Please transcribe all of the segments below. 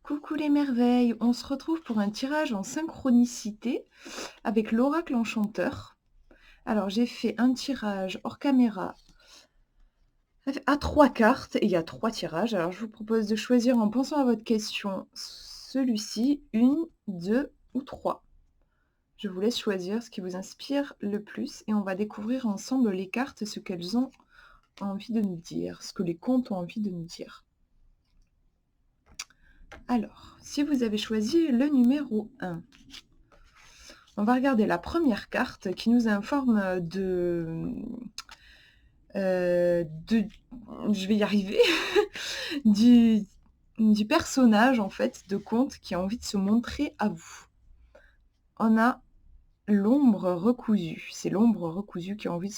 Coucou les merveilles, on se retrouve pour un tirage en synchronicité avec l'oracle enchanteur. Alors j'ai fait un tirage hors caméra à 3 cartes et il y a 3 tirages. Alors je vous propose de choisir en pensant à votre question celui-ci, une, deux ou trois. Je vous laisse choisir ce qui vous inspire le plus et on va découvrir ensemble les cartes et ce qu'elles ont envie de nous dire, ce que les contes ont envie de nous dire. Alors, si vous avez choisi le numéro 1, on va regarder la première carte qui nous informe je vais y arriver, du, du personnage en fait de conte qui a envie de se montrer à vous. On a l'ombre recousue. C'est l'ombre recousue qui a envie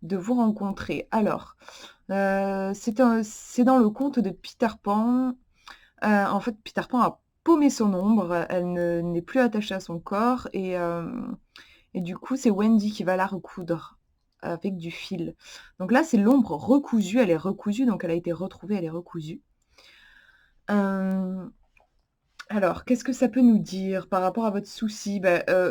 de vous rencontrer. Alors, c'est dans le conte de Peter Pan. En fait, Peter Pan a paumé son ombre, elle n'est plus attachée à son corps et du coup, c'est Wendy qui va la recoudre avec du fil. Donc là, c'est l'ombre recousue, elle est recousue, donc elle a été retrouvée, elle est recousue. Alors, qu'est-ce que ça peut nous dire par rapport à votre souci?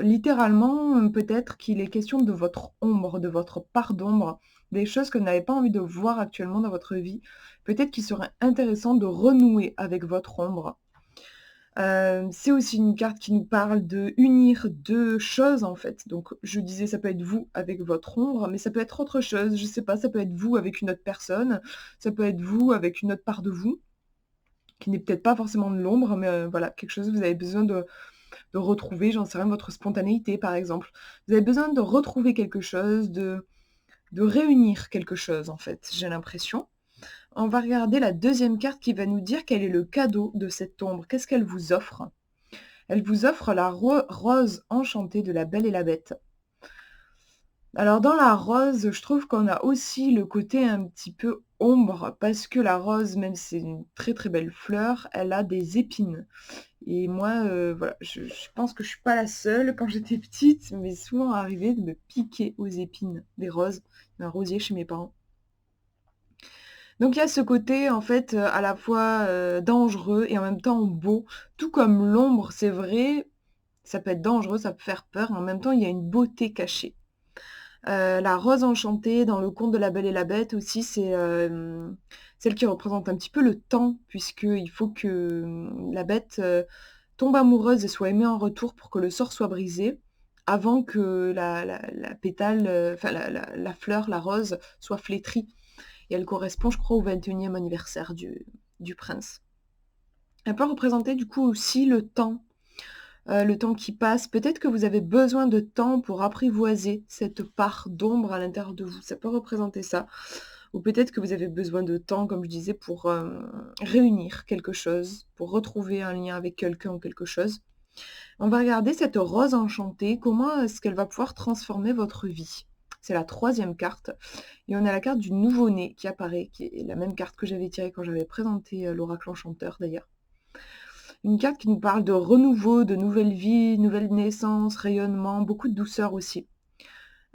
Littéralement, peut-être qu'il est question de votre ombre, de votre part d'ombre, des choses que vous n'avez pas envie de voir actuellement dans votre vie. Peut-être qu'il serait intéressant de renouer avec votre ombre. C'est aussi une carte qui nous parle de unir 2 choses, en fait. Donc je disais, ça peut être vous avec votre ombre, mais ça peut être autre chose. Je sais pas, ça peut être vous avec une autre personne, ça peut être vous avec une autre part de vous, qui n'est peut-être pas forcément de l'ombre, mais voilà, quelque chose que vous avez besoin de retrouver, j'en sais rien, votre spontanéité, par exemple. Vous avez besoin de retrouver quelque chose, de réunir quelque chose, en fait, j'ai l'impression. On va regarder la deuxième carte qui va nous dire quel est le cadeau de cette ombre. Qu'est-ce qu'elle vous offre? Elle vous offre la rose enchantée de La Belle et la Bête. Alors dans la rose, je trouve qu'on a aussi le côté un petit peu ombre, parce que la rose, même si c'est une très très belle fleur, elle a des épines. Et moi, voilà, je pense que je suis pas la seule. Quand j'étais petite, il m'est souvent arrivé de me piquer aux épines des roses. Il y a un rosier chez mes parents. Donc il y a ce côté en fait, à la fois, dangereux et en même temps beau. Tout comme l'ombre, c'est vrai, ça peut être dangereux, ça peut faire peur, mais en même temps, il y a une beauté cachée. La rose enchantée dans le conte de La Belle et la Bête aussi, c'est, celle qui représente un petit peu le temps, puisqu'il faut que, la bête, tombe amoureuse et soit aimée en retour pour que le sort soit brisé, avant que la pétale, enfin la fleur, la rose, soit flétrie. Et elle correspond, je crois, au 21e anniversaire du prince. Elle peut représenter du coup aussi le temps qui passe. Peut-être que vous avez besoin de temps pour apprivoiser cette part d'ombre à l'intérieur de vous. Ça peut représenter ça. Ou peut-être que vous avez besoin de temps, comme je disais, pour réunir quelque chose, pour retrouver un lien avec quelqu'un ou quelque chose. On va regarder cette rose enchantée, comment est-ce qu'elle va pouvoir transformer votre vie. C'est la troisième carte. Et on a la carte du nouveau-né qui apparaît, qui est la même carte que j'avais tirée quand j'avais présenté l'oracle enchanteur d'ailleurs. Une carte qui nous parle de renouveau, de nouvelle vie, nouvelle naissance, rayonnement, beaucoup de douceur aussi.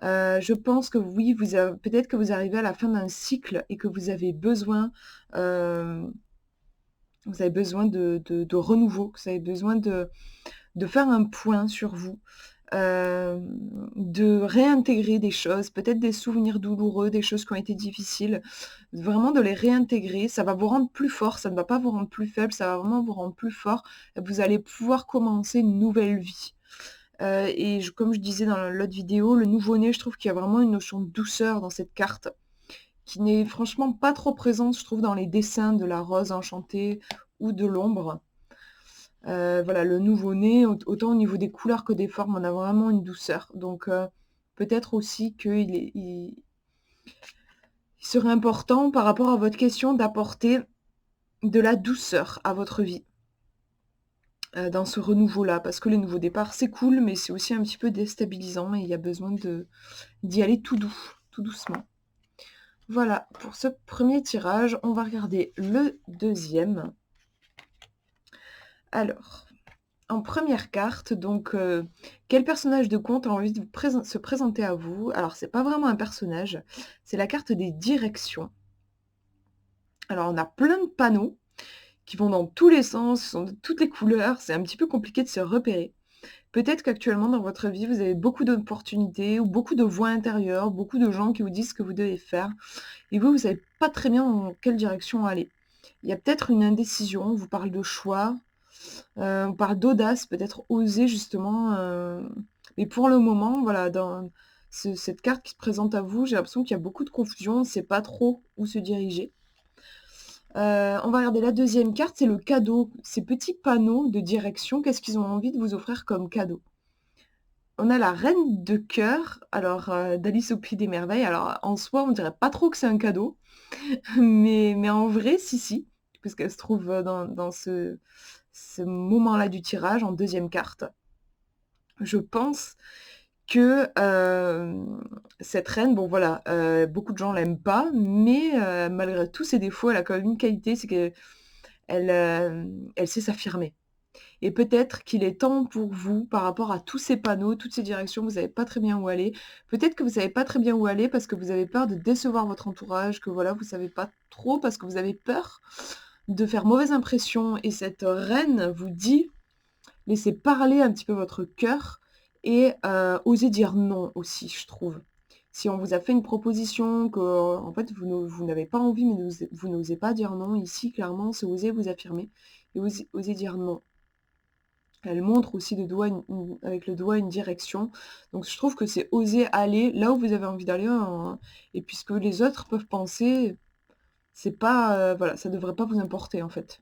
Je pense que oui, peut-être que vous arrivez à la fin d'un cycle et que vous avez besoin de renouveau, que vous avez besoin de faire un point sur vous, de réintégrer des choses, peut-être des souvenirs douloureux, des choses qui ont été difficiles, vraiment de les réintégrer. Ça va vous rendre plus fort, ça ne va pas vous rendre plus faible, ça va vraiment vous rendre plus fort. Vous allez pouvoir commencer une nouvelle vie. Comme je disais dans l'autre vidéo, le nouveau-né, je trouve qu'il y a vraiment une notion de douceur dans cette carte, qui n'est franchement pas trop présente, je trouve, dans les dessins de la rose enchantée ou de l'ombre. Voilà, le nouveau-né, autant au niveau des couleurs que des formes, on a vraiment une douceur. Donc, peut-être aussi il serait important, par rapport à votre question, d'apporter de la douceur à votre vie, dans ce renouveau-là. Parce que les nouveaux départs, c'est cool, mais c'est aussi un petit peu déstabilisant et il y a besoin d'y aller tout doux, tout doucement. Voilà, pour ce premier tirage, on va regarder le deuxième. Alors, en première carte, donc, quel personnage de conte a envie de se présenter à vous? Alors, c'est pas vraiment un personnage, c'est la carte des directions. Alors, on a plein de panneaux qui vont dans tous les sens, qui sont de toutes les couleurs, c'est un petit peu compliqué de se repérer. Peut-être qu'actuellement dans votre vie, vous avez beaucoup d'opportunités ou beaucoup de voix intérieures, beaucoup de gens qui vous disent ce que vous devez faire et vous savez pas très bien dans quelle direction aller. Il y a peut-être une indécision, on vous parle de choix, on parle d'audace, peut-être oser justement, mais pour le moment, voilà, dans cette carte qui se présente à vous, j'ai l'impression qu'il y a beaucoup de confusion, on ne sait pas trop où se diriger. On va regarder la deuxième carte, c'est le cadeau. Ces petits panneaux de direction, qu'est-ce qu'ils ont envie de vous offrir comme cadeau? On a la reine de cœur, alors, d'Alice au pays des merveilles. Alors, en soi, on dirait pas trop que c'est un cadeau, mais en vrai, si, si, puisqu'elle se trouve, dans ce moment-là du tirage, en deuxième carte. Je pense que, cette reine, bon voilà, beaucoup de gens l'aiment pas, mais malgré tous ses défauts, elle a quand même une qualité, c'est qu'elle, elle sait s'affirmer. Et peut-être qu'il est temps pour vous, par rapport à tous ces panneaux, toutes ces directions, vous savez pas très bien où aller. Peut-être que vous savez pas très bien où aller parce que vous avez peur de décevoir votre entourage, que voilà, vous savez pas trop parce que vous avez peur de faire mauvaise impression et cette reine vous dit: «Laissez parler un petit peu votre cœur et osez dire non aussi», je trouve. Si on vous a fait une proposition que, en fait, vous n'avez pas envie, mais vous n'osez pas dire non, ici, clairement, c'est oser vous affirmer et oser dire non. Elle montre aussi avec le doigt une direction. Donc je trouve que c'est oser aller là où vous avez envie d'aller, et puis ce que les autres peuvent penser, c'est pas, voilà, ça devrait pas vous importer, en fait.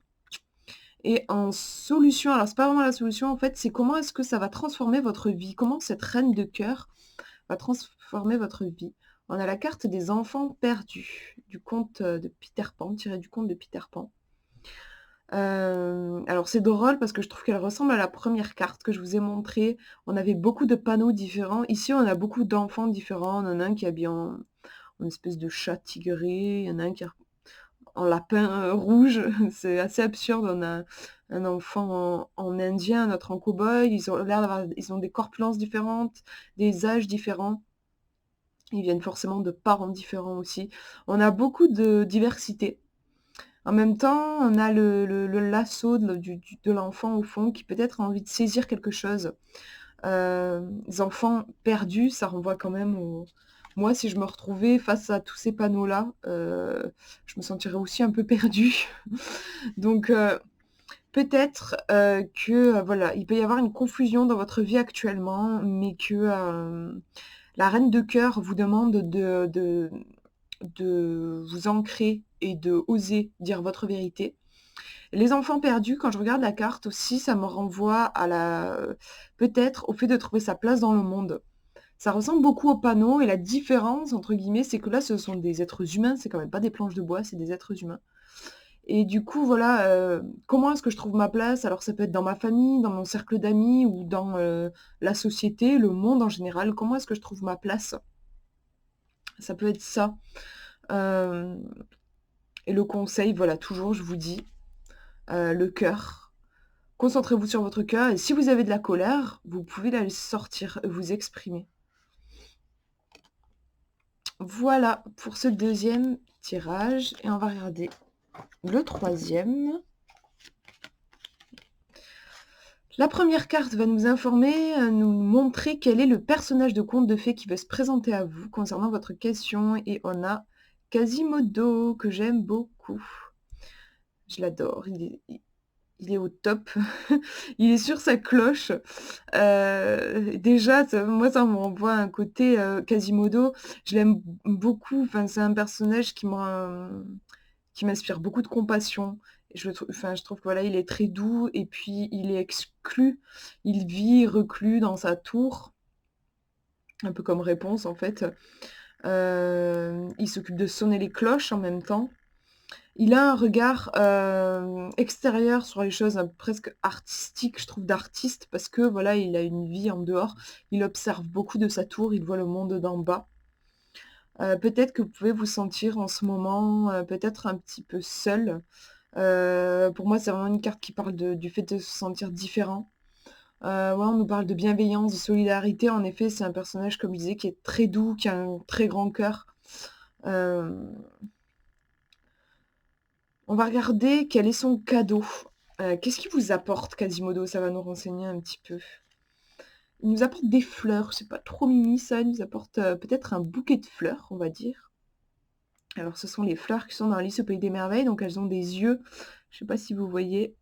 Et en solution, alors c'est pas vraiment la solution, en fait, c'est comment est-ce que ça va transformer votre vie? Comment cette reine de cœur va transformer votre vie? On a la carte des enfants perdus, du conte, de Peter Pan, tiré du conte de Peter Pan. Alors c'est drôle parce que je trouve qu'elle ressemble à la première carte que je vous ai montrée. On avait beaucoup de panneaux différents. Ici, on a beaucoup d'enfants différents. On en a un qui est habillé en espèce de chat tigré, il y en a un qui est en lapin, rouge. C'est assez absurde. On a un enfant en indien, un autre en cow-boy. Ils ont des corpulences différentes, des âges différents. Ils viennent forcément de parents différents aussi. On a beaucoup de diversité. En même temps, on a le lasso de l'enfant au fond qui peut-être a envie de saisir quelque chose. Les enfants perdus, ça renvoie quand même au moi, si je me retrouvais face à tous ces panneaux-là, je me sentirais aussi un peu perdue. Donc peut-être, que, voilà, il peut y avoir une confusion dans votre vie actuellement, mais que, la reine de cœur vous demande de vous ancrer et de oser dire votre vérité. Les enfants perdus, quand je regarde la carte aussi, ça me renvoie à peut-être au fait de trouver sa place dans le monde. Ça ressemble beaucoup au panneau et la différence entre guillemets, c'est que là, ce sont des êtres humains, c'est quand même pas des planches de bois, c'est des êtres humains. Et du coup, voilà, comment est-ce que je trouve ma place? Alors ça peut être dans ma famille, dans mon cercle d'amis ou dans, la société, le monde en général. Comment est-ce que je trouve ma place? Ça peut être ça. Hem Et le conseil, voilà, toujours, je vous dis, le cœur. Concentrez-vous sur votre cœur et si vous avez de la colère, vous pouvez la sortir, vous exprimer. Voilà pour ce deuxième tirage et on va regarder le troisième. La première carte va nous informer, nous montrer quel est le personnage de conte de fées qui veut se présenter à vous concernant votre question et on a Quasimodo que j'aime beaucoup. Je l'adore, il est au top. Il est sur sa cloche. Déjà, moi, ça me renvoie à un côté, Quasimodo. Je l'aime beaucoup. Enfin, c'est un personnage qui m'inspire beaucoup de compassion. Je trouve que voilà, il est très doux et puis il est exclu. Il vit reclus dans sa tour, un peu comme Réponse en fait. Il s'occupe de sonner les cloches en même temps. Il a un regard, extérieur sur les choses, presque artistique, je trouve, d'artiste parce que voilà, il a une vie en dehors. Il observe beaucoup de sa tour, il voit le monde d'en bas. Peut-être que vous pouvez vous sentir en ce moment, peut-être un petit peu seul. Pour moi, c'est vraiment une carte qui parle du fait de se sentir différent. Ouais, on nous parle de bienveillance, de solidarité. En effet, c'est un personnage, comme je disais, qui est très doux, qui a un très grand cœur. Hem On va regarder quel est son cadeau. Qu'est-ce qu'il vous apporte Quasimodo? Ça va nous renseigner un petit peu. Il nous apporte des fleurs, c'est pas trop mimi ça, il nous apporte, peut-être un bouquet de fleurs, on va dire. Alors ce sont les fleurs qui sont dans Alice au pays des merveilles, donc elles ont des yeux, je sais pas si vous voyez,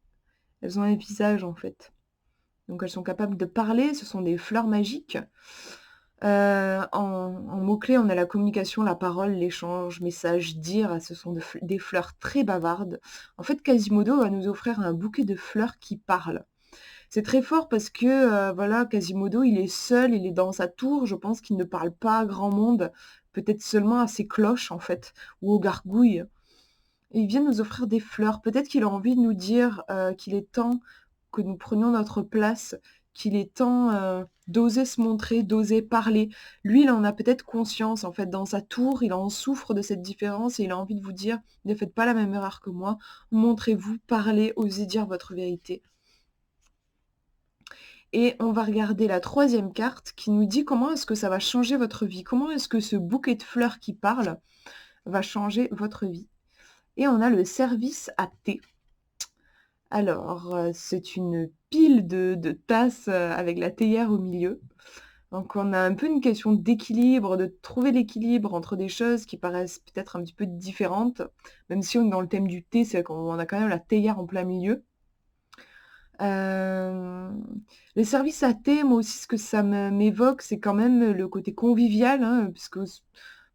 elles ont un visage en fait. Donc elles sont capables de parler, ce sont des fleurs magiques. En mots-clés, on a la communication, la parole, l'échange, message, dire, ce sont des fleurs très bavardes. En fait, Quasimodo va nous offrir un bouquet de fleurs qui parlent. C'est très fort parce que, voilà, Quasimodo, il est seul, il est dans sa tour, je pense qu'il ne parle pas à grand monde, peut-être seulement à ses cloches, en fait, ou aux gargouilles. Et il vient nous offrir des fleurs. Peut-être qu'il a envie de nous dire, qu'il est temps que nous prenions notre place, qu'il est temps, d'oser se montrer, d'oser parler. Lui, il en a peut-être conscience, en fait, dans sa tour, il en souffre de cette différence et il a envie de vous dire: «Ne faites pas la même erreur que moi, montrez-vous, parlez, osez dire votre vérité». Et on va regarder la troisième carte qui nous dit comment est-ce que ça va changer votre vie? Comment est-ce que ce bouquet de fleurs qui parle va changer votre vie? Et on a le service à thé. Alors, c'est une pile de tasses, avec la théière au milieu. Donc on a un peu une question d'équilibre, de trouver l'équilibre entre des choses qui paraissent peut-être un petit peu différentes, même si on est dans le thème du thé, c'est qu'on a quand même la théière en plein milieu. Hem, les services à thé, moi aussi, ce que ça m'évoque, c'est quand même le côté convivial, hein, puisque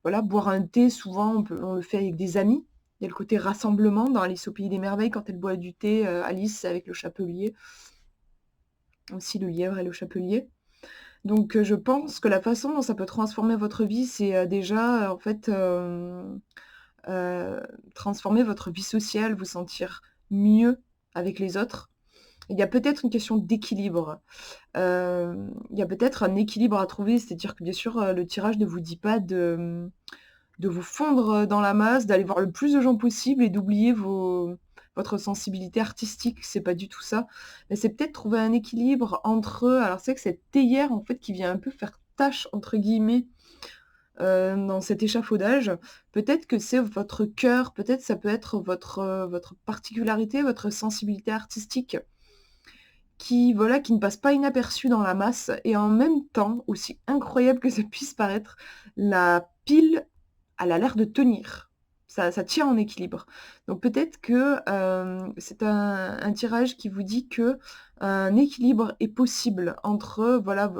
voilà, boire un thé, souvent, on le fait avec des amis. Il y a le côté rassemblement dans Alice au pays des merveilles, quand elle boit du thé, Alice avec le chapelier, aussi le lièvre et le chapelier. Donc je pense que la façon dont ça peut transformer votre vie, c'est, déjà, en fait, heu, transformer votre vie sociale, vous sentir mieux avec les autres. Il y a peut-être une question d'équilibre. Il y a peut-être un équilibre à trouver, c'est-à-dire que bien sûr, le tirage ne vous dit pas de vous fondre, dans la masse, d'aller voir le plus de gens possible et d'oublier votre sensibilité artistique, c'est pas du tout ça. Mais c'est peut-être trouver un équilibre entre, alors c'est que cette théière en fait qui vient un peu faire «tâche» entre guillemets, dans cet échafaudage, peut-être que c'est votre cœur, peut-être ça peut être votre particularité, votre sensibilité artistique qui, voilà, qui ne passe pas inaperçue dans la masse et en même temps, aussi incroyable que ça puisse paraître, la pile, elle a l'air de tenir. Ça tient en équilibre. Donc peut-être que, c'est un tirage qui vous dit que un équilibre est possible entre, voilà,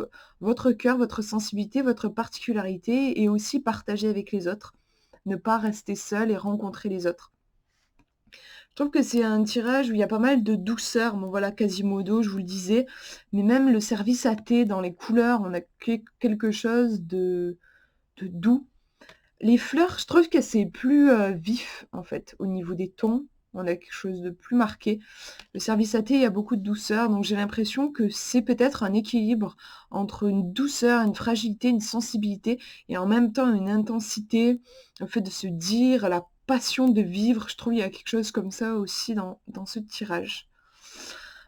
votre cœur, votre sensibilité, votre particularité et aussi partager avec les autres. Ne pas rester seul et rencontrer les autres. Je trouve que c'est un tirage où il y a pas mal de douceur. Bon voilà, Quasimodo, je vous le disais, mais même le service à thé dans les couleurs, on a quelque chose de doux. Les fleurs, je trouve que c'est plus, vif, en fait, au niveau des tons. On a quelque chose de plus marqué. Le service à thé, il y a beaucoup de douceur, donc j'ai l'impression que c'est peut-être un équilibre entre une douceur, une fragilité, une sensibilité et en même temps une intensité, le fait de se dire, la passion de vivre. Je trouve il y a quelque chose comme ça aussi dans ce tirage.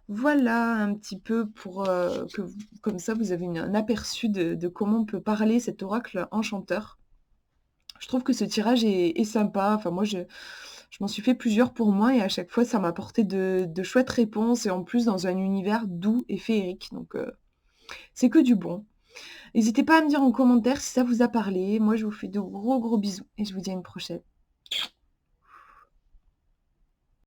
Voilà un petit peu pour, que vous comme ça vous avez un aperçu de comment on peut parler cet oracle enchanteur. Je trouve que ce tirage est sympa. Enfin moi je m'en suis fait plusieurs pour moi et à chaque fois ça m'a apporté de chouettes réponses et en plus dans un univers doux et féerique donc c'est que du bon. N'hésitez pas à me dire en commentaire si ça vous a parlé. Moi je vous fais de gros, gros bisous et je vous dis à une prochaine.